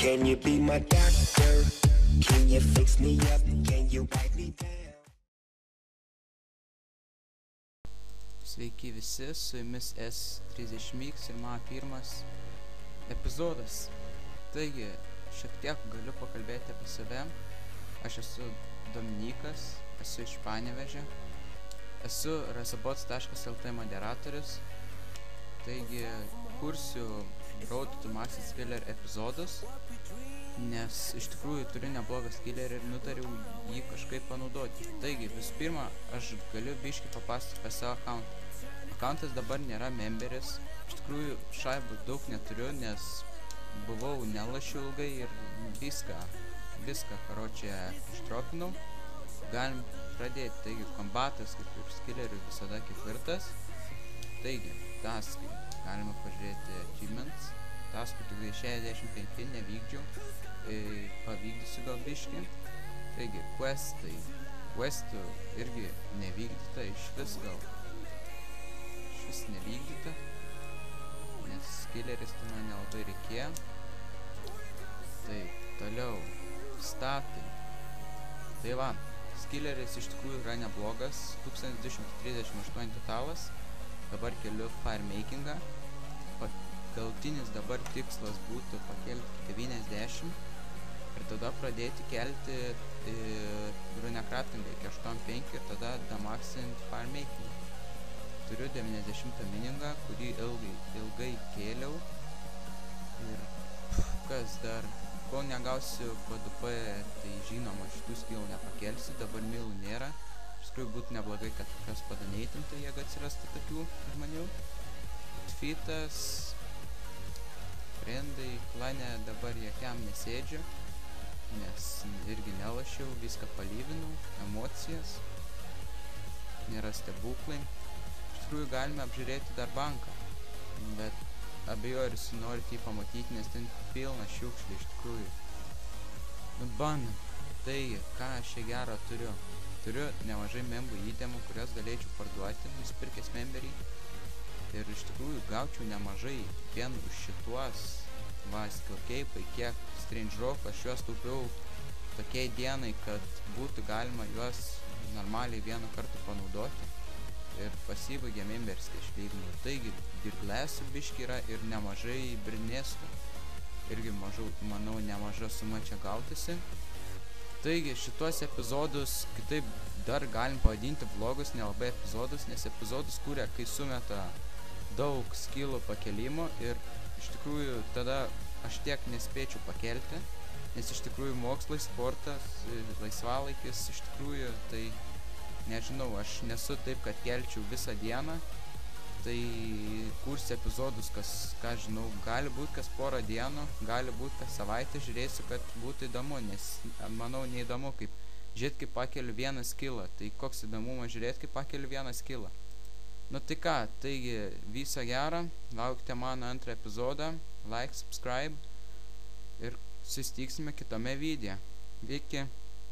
Can you be my doctor? Can you fix me up? Can you write me down? Sveiki visi, su jumis S30Mix ir mano pirmas epizodas. Taigi, šiek tiek galiu pakalbėti apie save. Aš esu Dominikas, esu iš Panevėžio. Esu rasabots.lt moderatorius. Taigi, kursiu Road to Max Skiller epizodus, nes iš tikrųjų turiu neblogą skillerį ir nutariau jį kažkaip panaudoti. Taigi, visų pirma, aš galiu biškį papasakoti apie savo accountą. Accountas dabar nėra memberis. Iš tikrųjų, šaibų daug neturiu, nes buvau nelašiu ilgai ir viską, karočią, išdropinau. Galim pradėti. Taigi, kombatas, kaip ir skillerių, visada ketvirtas. Taigi, taskai. Galima pažiūrėti achievements. Taskų tik 65 nevykdžiau. Pavykdysiu gal biškį. Taigi, questai. Questų irgi nevykdyta, išvis nevykdyta. Nes skilleris tai man nelabai reikėjo. Taip, toliau. Statai. Tai va, skilleris iš tikrųjų yra neblogas. 1238 totalas. Dabar keliu firemakingą. Galutinis dabar tikslas būtų pakelti 90 ir tada pradėti kelti runecraftingą iki 85 ir tada damaxint firemakingą. Turiu 90 miningą, kurį ilgai kėliau ir kas dar, kol negausiu PDP, tai žinoma šitų skillų nepakelsiu, dabar milų nėra. Iš tikrųjų būtų neblogai, kad kas padaneitintų, jeigu atsirastų tokių žmonių. Fitas, friendai, klane dabar jokiam nesėdžiu, nes irgi nelašiau, viską palyvinau, emocijas, nėra stebuklai. Iš tikrųjų galime apžiūrėti dar banką, bet abejoju, ar jūs norite jį pamatyti, nes ten pilna šiukšlė iš tikrųjų. Nu bandom. Taigi, ką aš čia gero turiu? Turiu nemažai membų įtemų, kurias galėčiau parduoti, nusipirkęs memberį. Ir iš tikrųjų gaučiau nemažai vien už šituos skillcape'ai, kiek Strange Rock, aš juos taupiau tokiai dienai, kad būtų galima juos normaliai vieną kartą panaudoti. Ir pasibaigė memberis, kai išleidinau. Taigi, dirglesų biški yra ir nemažai brinėstų. Irgi manau, nemaža suma čia gautasi. Taigi, šituos epizodus kitaip dar galim pavadinti vlogus, nelabai epizodus, nes epizodus kūrė, kai sumeta daug skillų pakelimo ir iš tikrųjų tada aš tiek nespėčiau pakelti, nes iš tikrųjų mokslai, sportas, laisvalaikis, iš tikrųjų, tai nežinau, aš nesu taip, kad kelčiau visą dieną, tai kursiu epizodus, ką žinau, gali būt kas porą dienų, gali būt kas savaitę, žiūrėsiu, kad būtų įdomu, nes manau neįdomu, kaip žiūrėti, kaip pakeliu vieną skillą, tai koks įdomumas žiūrėti, kaip pakeliu vieną skillą. Nu tai ką, taigi viso gero, laukite mano antrą epizodą, like, subscribe ir susitiksime kitame video. Iki.